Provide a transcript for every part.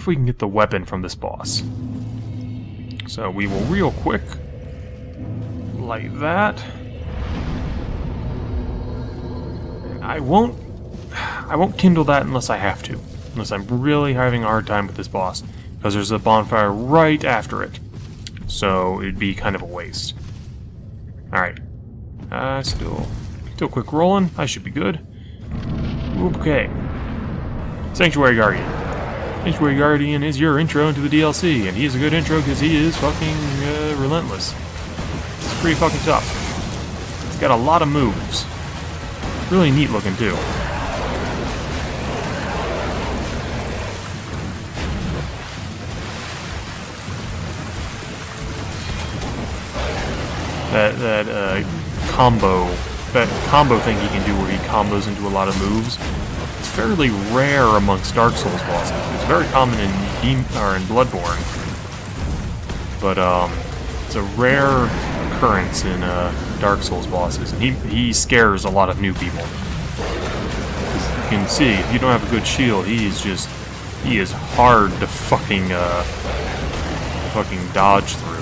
if we can get the weapon from this boss. So we will real quick, like that. I won't kindle that unless I have to. Unless I'm really having a hard time with this boss. Because there's a bonfire right after it. So it'd be kind of a waste. Alright. Still quick rolling. I should be good. Okay. Sanctuary Guardian. Sanctuary Guardian is your intro into the DLC. And he is a good intro because he is fucking relentless. It's pretty fucking tough. He's got a lot of moves. Really neat looking too. That combo thing he can do where he combos into a lot of moves, it's fairly rare amongst Dark Souls bosses. It's very common in Bloodborne, but it's a rare occurrence in Dark Souls bosses, and he scares a lot of new people. As you can see, if you don't have a good shield, he is hard to fucking dodge through.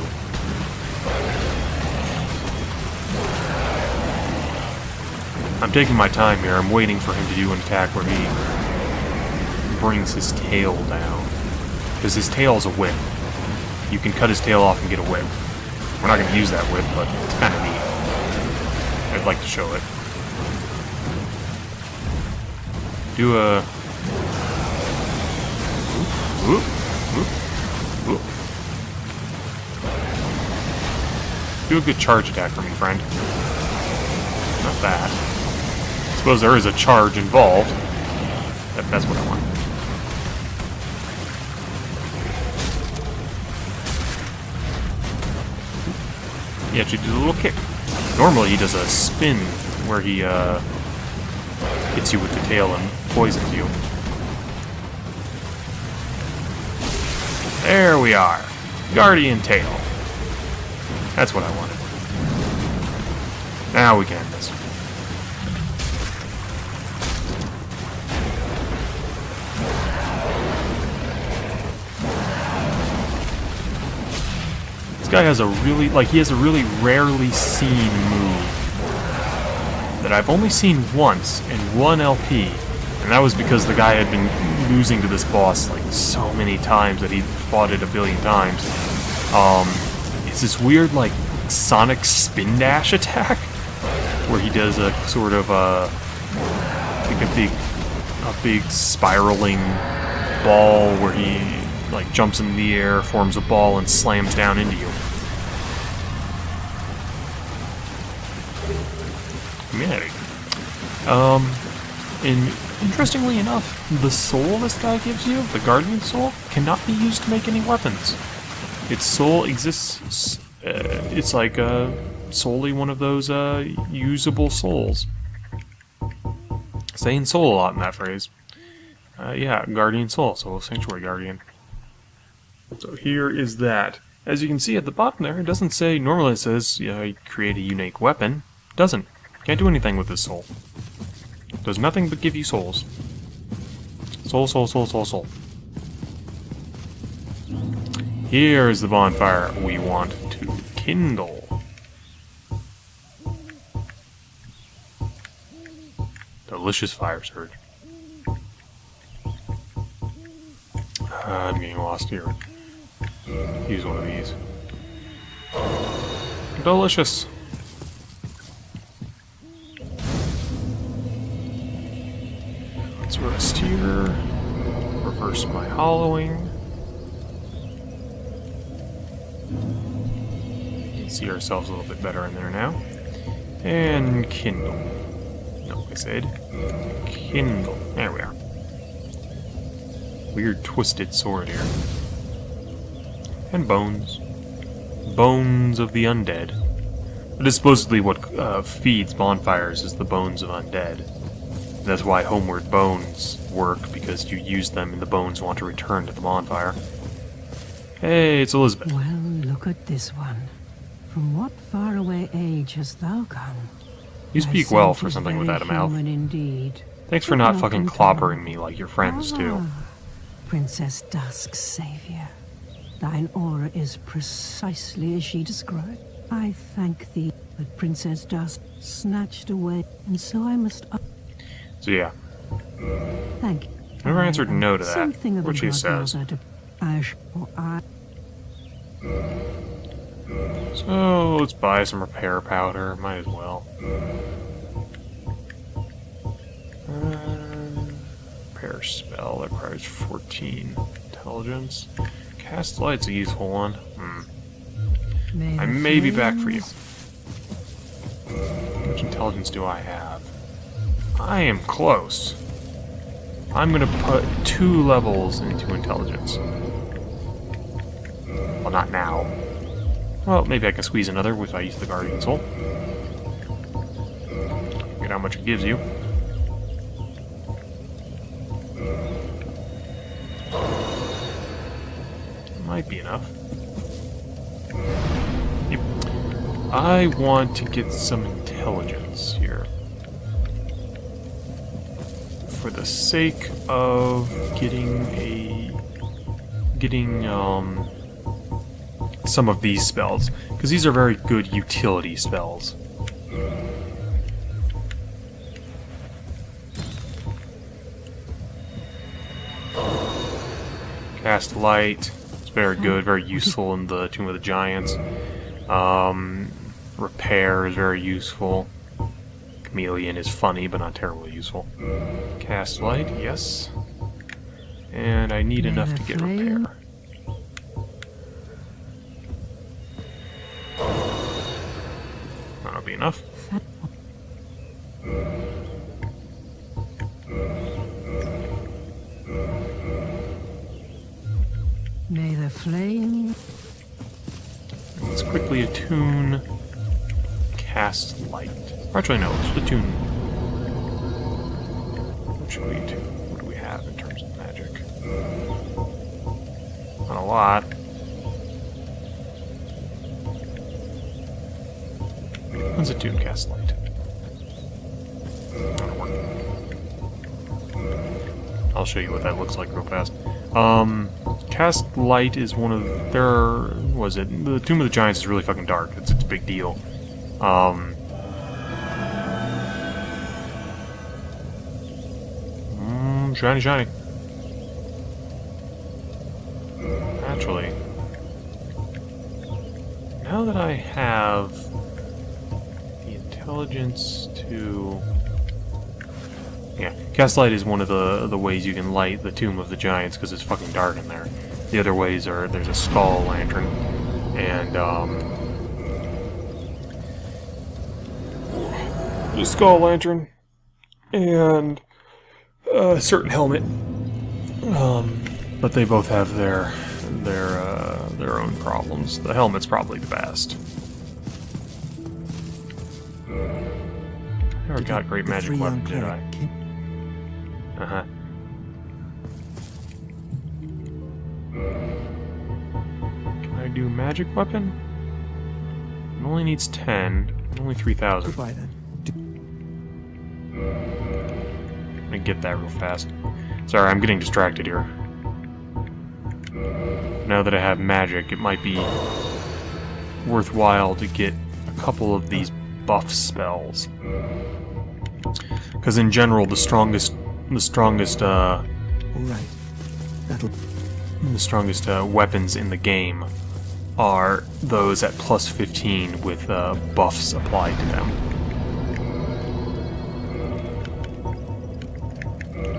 I'm taking my time here. I'm waiting for him to do an attack where he brings his tail down. Because his tail is a whip. You can cut his tail off and get a whip. We're not going to use that whip, but it's kind of neat. I'd like to show it. Do a... Whoop, whoop, whoop. Do a good charge attack for me, friend. Not that. I suppose there is a charge involved. That's what I want. He actually did a little kick. Normally he does a spin where he hits you with the tail and poisons you. There we are. Guardian tail. That's what I wanted. Now we can end this. This guy has a really rarely seen move that I've only seen once in one LP, and that was because the guy had been losing to this boss like so many times that he fought it a billion times. It's this weird like Sonic spin dash attack where he does a sort of like a big spiraling ball where he like jumps in the air, forms a ball, and slams down into you. Humanity. And interestingly enough, the soul this guy gives you, the Guardian Soul, cannot be used to make any weapons. Its soul exists. It's like solely one of those usable souls. Saying soul a lot in that phrase. Yeah, Guardian Soul, so Sanctuary Guardian. So here is that. As you can see at the bottom there, it doesn't say, normally it says, create a unique weapon. It doesn't. Can't do anything with this soul. It does nothing but give you souls. Soul, soul, soul, soul, soul. Here is the bonfire we want to kindle. Delicious fire surge. I'm getting lost here. Use one of these. Delicious. Let's rest here. Reverse my hollowing. See ourselves a little bit better in there now. And kindle. No, I said kindle. There we are. Weird twisted sword here. And bones. Bones of the undead. It is supposedly what feeds bonfires is the bones of undead. That's why Homeward Bones work, because you use them and the bones want to return to the bonfire. Hey, it's Elizabeth. Well, look at this one. From what faraway age hast thou come? You speak well for something without a mouth. Indeed. Thanks for not fucking clobbering me like your friends do. Princess Dusk's savior. Thine aura is precisely as she described. I thank thee, but Princess Dusk snatched away, and so I must... So yeah, Thank you. never answered no to that. Something of What a she says. godmother to... I... So let's buy some repair powder. Might as well. Repair spell that requires 14 intelligence. Cast light's a useful one. I may be back for you. How much intelligence do I have? I am close. I'm gonna put 2 levels into intelligence. Well, not now. Well, maybe I can squeeze another if I use the Guardian Soul. Get how much it gives you. Might be enough. Yep. I want to get some intelligence here. For the sake of getting some of these spells, because these are very good utility spells. Cast Light. It's very good, very useful in the Tomb of the Giants. Repair is very useful. Chameleon is funny, but not terribly useful. Cast Light, yes. And I need enough to get Repair. That'll be enough. May the flame... Let's quickly attune Cast Light. Actually, no, let's attune... What should we attune? What do we have in terms of magic? Not a lot. Let's attune Cast Light. That'll work. I'll show you what that looks like real fast. Cast Light is one of their... What was it? The Tomb of the Giants is really fucking dark. It's a big deal. Shiny, shiny. Actually, now that I have the intelligence to... Yeah, Cast Light is one of the ways you can light the Tomb of the Giants because it's fucking dark in there. The other ways are there's a skull lantern and the skull lantern and a certain helmet. But they both have their own problems. The helmet's probably the best. Never got great magic weapon, did I? Uh-huh. Can I do magic weapon? It only needs 10. Only 3,000. Goodbye then. Let me get that real fast. Sorry, I'm getting distracted here. Now that I have magic, it might be worthwhile to get a couple of these buff spells. Because in general, the strongest All right. That'll... the strongest weapons in the game are those at plus 15 with buffs applied to them.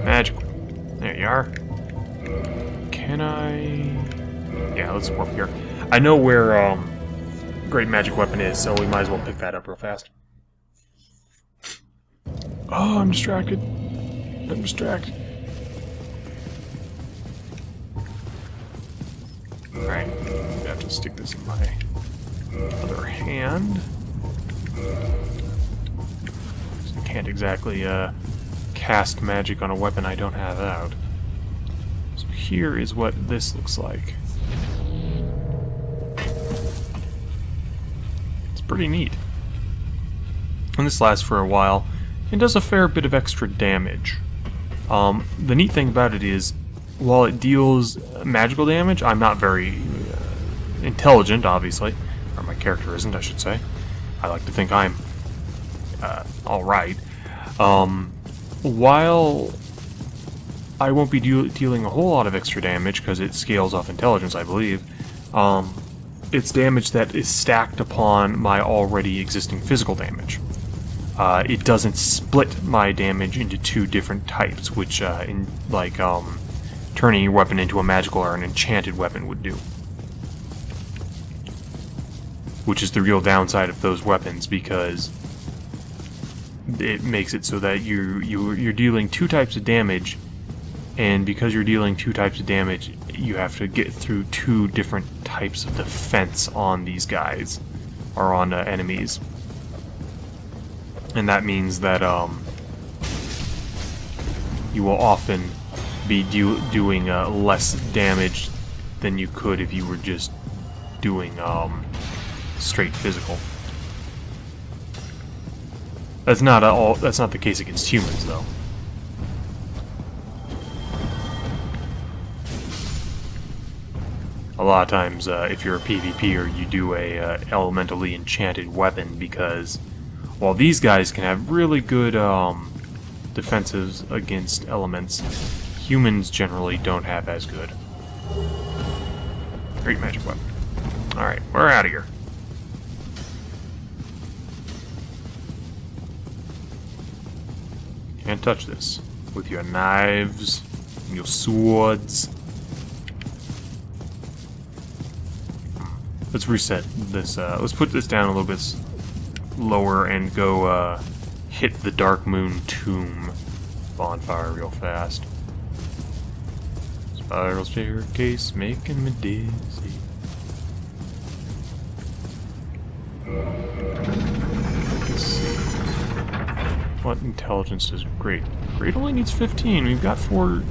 Magic. There you are. Can I... Yeah, let's warp here. I know where Great Magic Weapon is, so we might as well pick that up real fast. Oh, I'm distracted. I'm distracted. Alright, I have to stick this in my other hand. So I can't exactly cast magic on a weapon I don't have out. So here is what this looks like. It's pretty neat. And this lasts for a while and does a fair bit of extra damage. The neat thing about it is while it deals magical damage, I'm not very intelligent, obviously. Or my character isn't, I should say. I like to think I'm alright. While I won't be dealing a whole lot of extra damage, because it scales off intelligence, I believe, it's damage that is stacked upon my already existing physical damage. It doesn't split my damage into two different types, which, turning your weapon into a magical or an enchanted weapon would do. Which is the real downside of those weapons, because it makes it so that you're dealing two types of damage, and because you're dealing two types of damage, you have to get through two different types of defense on these guys, or on enemies. And that means that you will often be doing less damage than you could if you were just doing straight physical. That's not the case against humans, though. A lot of times, if you're a PvPer, you do a elementally enchanted weapon, because while these guys can have really good defenses against elements, humans generally don't have as good. Great magic weapon. Alright, we're out of here. Can't touch this with your knives, and your swords. Let's reset this. Let's put this down a little bit lower and go hit the Dark Moon Tomb bonfire real fast. Spiral staircase making me dizzy. Let's see. What intelligence does Great? Great only needs 15. We've got what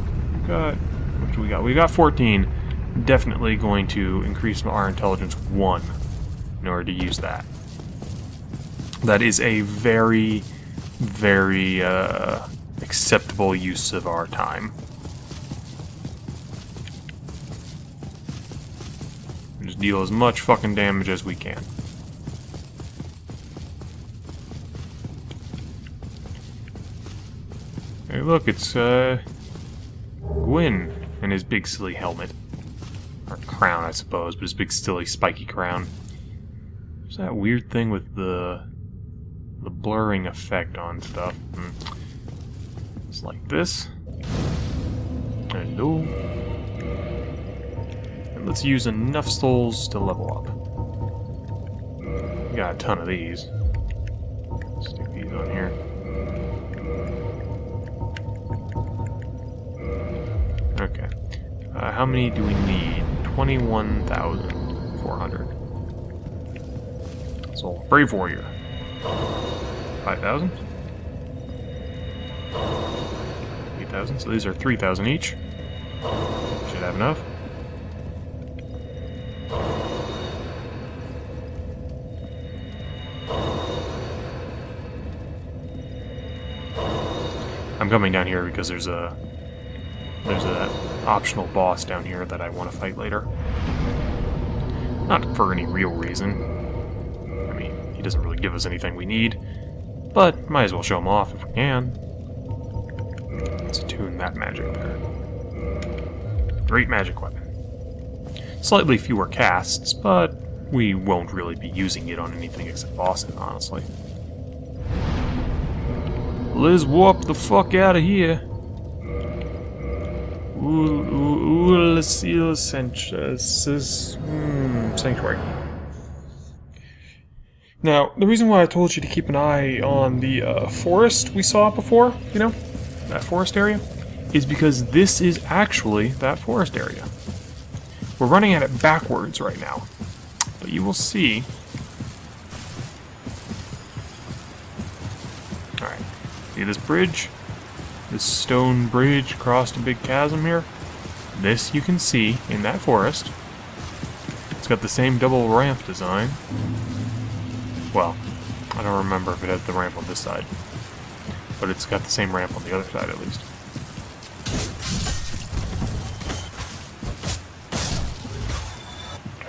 do we got? We got 14. Definitely going to increase our intelligence 1 in order to use that. That is a very, very acceptable use of our time. Just deal as much fucking damage as we can. Hey, look, it's Gwyn and his big silly helmet. Or crown, I suppose, but his big silly spiky crown. There's that weird thing with the blurring effect on stuff. It's like this. Hello. And let's use enough souls to level up. We got a ton of these. Stick these on here. Okay. How many do we need? 21,400. So, Brave Warrior. 5,000? 8,000, so these are 3,000 each. Should have enough. I'm coming down here because there's a optional boss down here that I want to fight later. Not for any real reason. I mean, he doesn't really give us anything we need, but might as well show him off if we can. Let's attune that magic there. Great magic weapon. Slightly fewer casts, but we won't really be using it on anything except bosses, honestly. Let's warp the fuck out of here. Sanctuary. Now, the reason why I told you to keep an eye on the forest we saw before, you know, that forest area, is because this is actually that forest area. We're running at it backwards right now, but you will see. Alright, see this bridge? This stone bridge across a big chasm here? This you can see in that forest. It's got the same double ramp design. Well, I don't remember if it has the ramp on this side, but it's got the same ramp on the other side at least.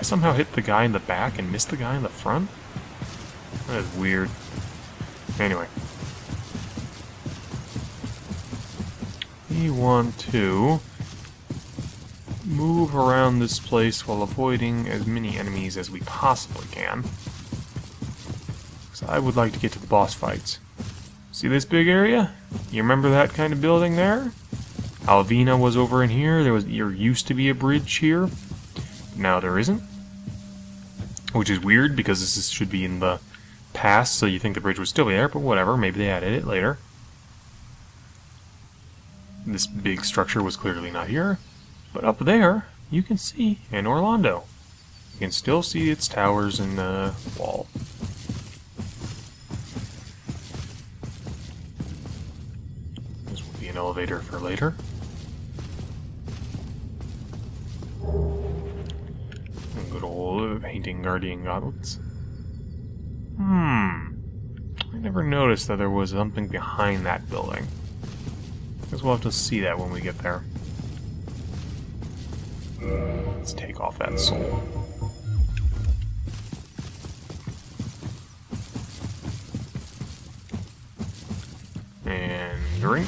somehow hit the guy in the back and miss the guy in the front? That is weird. Anyway. We want to move around this place while avoiding as many enemies as we possibly can. Because I would like to get to the boss fights. See this big area? You remember that kind of building there? Alvina was over in here. There used to be a bridge here. Now there isn't. Which is weird because this should be in the past, so you think the bridge would still be there, but whatever, maybe they added it later. This big structure was clearly not here. But up there, you can see in Orlando. You can still see its towers and the wall. This will be an elevator for later. And good old painting guardian gauntlets. I never noticed that there was something behind that building. Guess we'll have to see that when we get there. Let's take off that soul. And drink.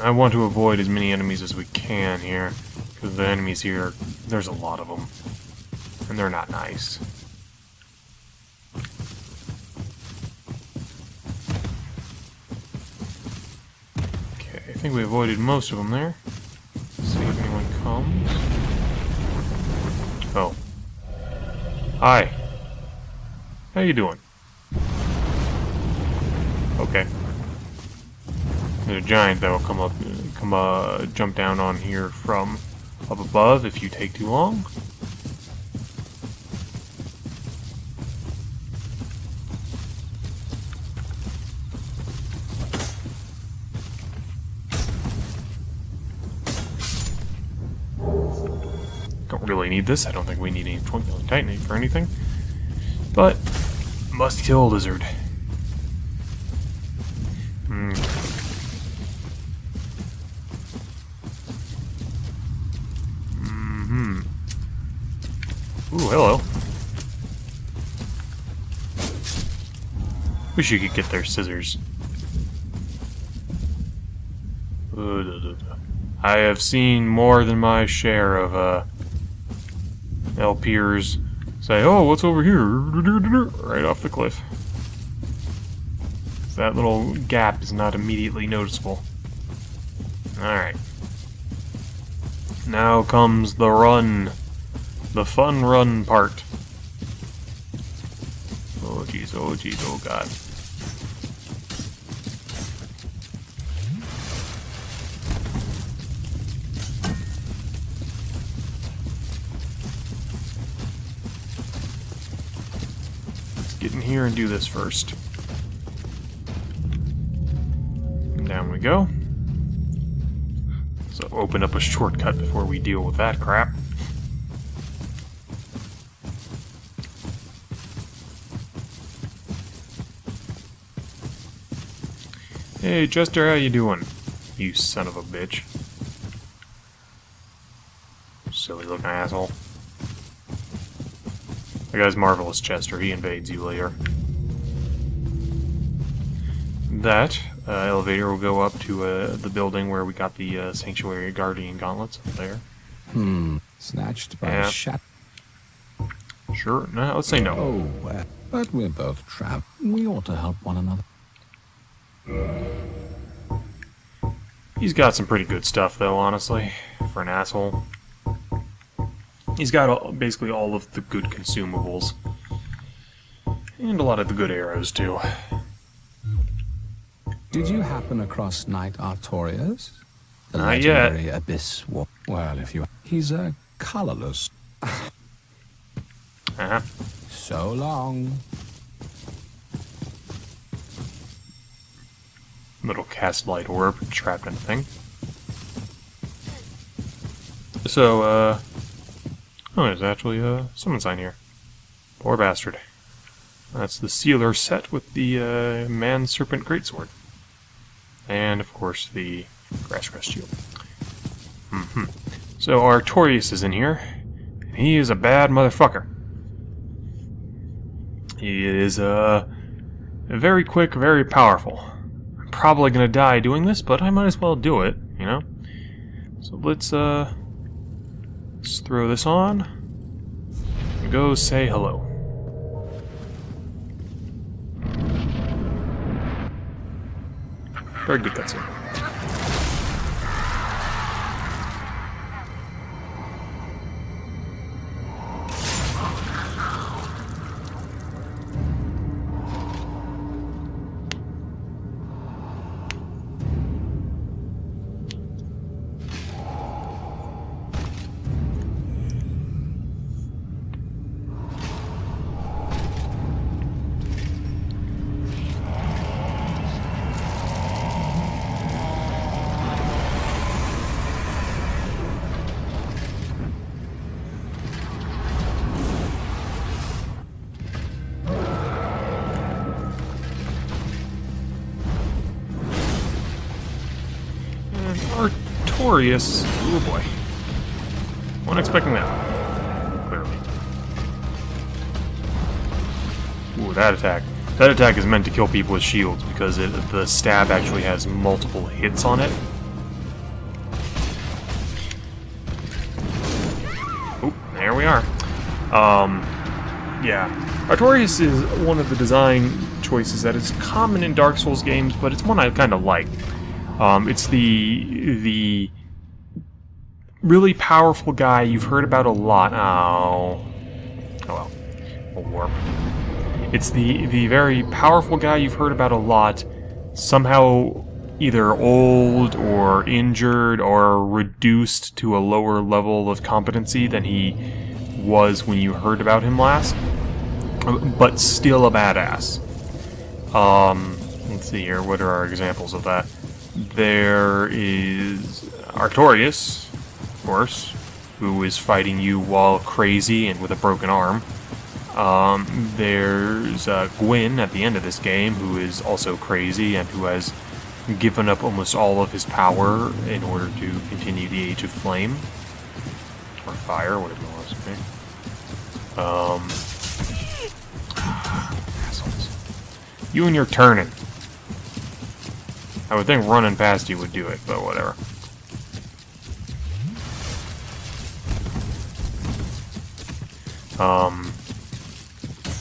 I want to avoid as many enemies as we can here, because the enemies here, there's a lot of them, and they're not nice. I think we avoided most of them there. Let's see if anyone comes. Oh. Hi. How you doing? Okay. There's a giant that will jump down on here from up above if you take too long. Don't really need this. I don't think we need any Twinkling Titanate for anything. But, must kill a lizard. Ooh, hello. Wish you could get their scissors. I have seen more than my share of LPers say, "Oh, what's over here?" right off the cliff. That little gap is not immediately noticeable. Alright. Now comes the run. The fun run part. Oh jeez, oh jeez, oh god. Let's get in here and do this first. And down we go. So open up a shortcut before we deal with that crap. Hey, Chester, how you doing? You son of a bitch. Silly looking asshole. That guy's Marvelous Chester. He invades you later. That elevator will go up to the building where we got the Sanctuary Guardian Gauntlets up there. Snatched by a shot. Sure. No, let's say no. Oh, well, but we're both trapped. We ought to help one another. He's got some pretty good stuff, though, honestly, for an asshole. He's got basically all of the good consumables. And a lot of the good arrows, too. Did you happen across Knight Artorias? The Not yet. legendary Abyss War. Well, if you... He's a colorless. Uh-huh. So long. Little cast light orb trapped in a thing. So, oh, there's actually a summon sign here. Poor bastard. That's the sealer set with the Man-Serpent Greatsword. And, of course, the Grass Crest Shield. So, Artorias is in here. He is a bad motherfucker. He is, very quick, very powerful. I'm probably gonna die doing this, but I might as well do it, you know? So let's throw this on and go say hello. Very good cutscene. Artorias. Oh boy. Wasn't expecting that. Clearly. Ooh, that attack. That attack is meant to kill people with shields because the stab actually has multiple hits on it. Oop, there we are. Yeah. Artorias is one of the design choices that is common in Dark Souls games, but it's one I kind of like. It's the really powerful guy you've heard about a lot. Oh well, a warp. It's the very powerful guy you've heard about a lot, somehow either old or injured or reduced to a lower level of competency than he was when you heard about him last, but still a badass. Let's see here, what are our examples of that? There is Artorias, of course, who is fighting you while crazy and with a broken arm. There's Gwyn at the end of this game, who is also crazy and who has given up almost all of his power in order to continue the Age of Flame. Or Fire, whatever you want to say. Assholes. You and your turning. I would think running past you would do it, but whatever.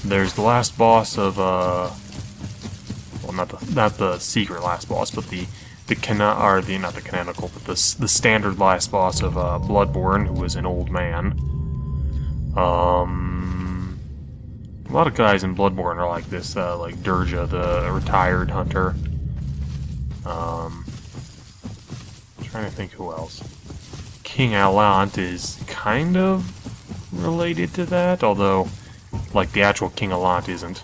There's the last boss of well, not the secret last boss, but not the canonical, but the standard last boss of Bloodborne, who is an old man. A lot of guys in Bloodborne are like this, like Durja, the retired hunter. Trying to think who else. King Allant is kind of related to that, although, like, the actual King Allant isn't.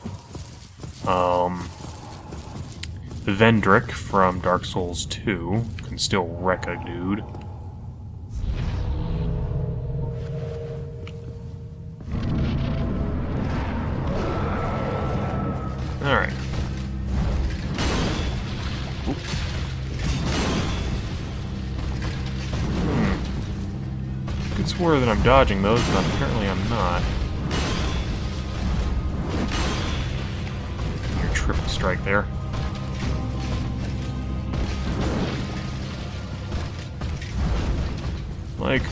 Vendrick from Dark Souls 2 can still wreck a dude. Alright. Could swear that I'm dodging those, but apparently I'm not. Your triple strike there. Like,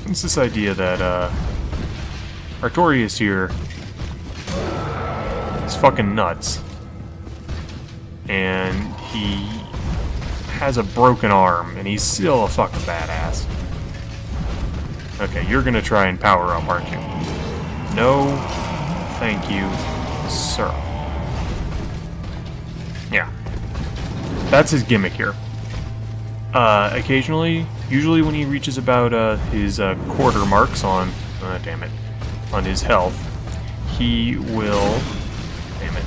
it's this idea that, Artorias here is fucking nuts. And he has a broken arm, and he's still a fucking badass. Okay, you're gonna try and power up, aren't you? No, thank you, sir. Yeah. That's his gimmick here. Occasionally, usually when he reaches about his quarter marks on, damn it, on his health, he will, damn it,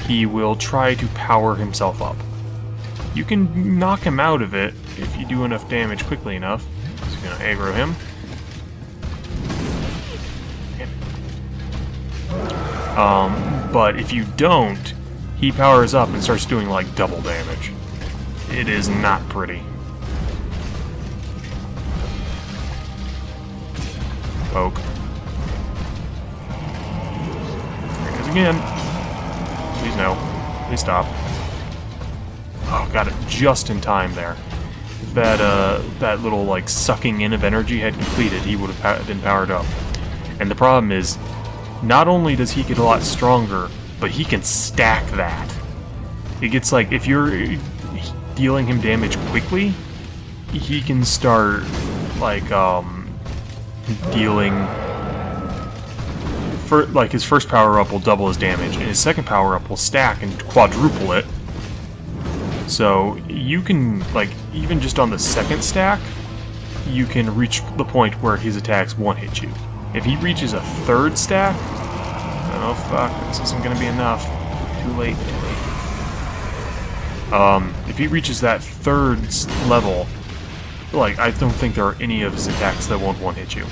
he will try to power himself up. You can knock him out of it if you do enough damage quickly enough. So you're gonna aggro him. Damn it. But if you don't, he powers up and starts doing like double damage. It is not pretty. Poke. There it is again. Please no. Please stop. Oh, got it just in time there. If that little like sucking in of energy had completed, he would have been powered up. And the problem is, not only does he get a lot stronger, but he can stack that. It gets like, if you're dealing him damage quickly, he can start like dealing like his first power up will double his damage, and his second power up will stack and quadruple it. So you can, like, even just on the second stack, you can reach the point where his attacks one-hit you. If he reaches a third stack, oh fuck, this isn't gonna be enough. Too late. If he reaches that third level, like, I don't think there are any of his attacks that won't one-hit you.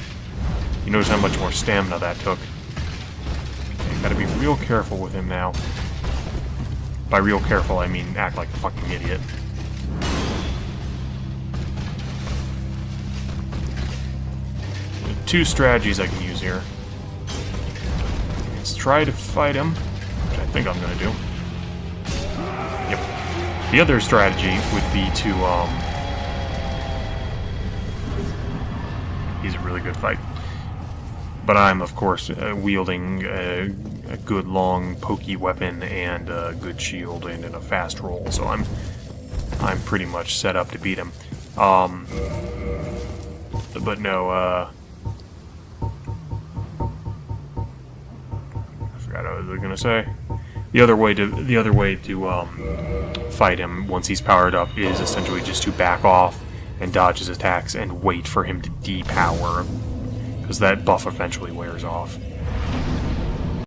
You notice how much more stamina that took. Okay, gotta be real careful with him now. By real careful, I mean act like a fucking idiot. Two strategies I can use here. Let's try to fight him, which I think I'm gonna do. Yep. The other strategy would be to, he's a really good fight. But I'm, of course, wielding a good long pokey weapon and a good shield and in a fast roll, so I'm pretty much set up to beat him. But no, I forgot what I was gonna say. The other way to fight him once he's powered up is essentially just to back off and dodge his attacks and wait for him to depower, because that buff eventually wears off.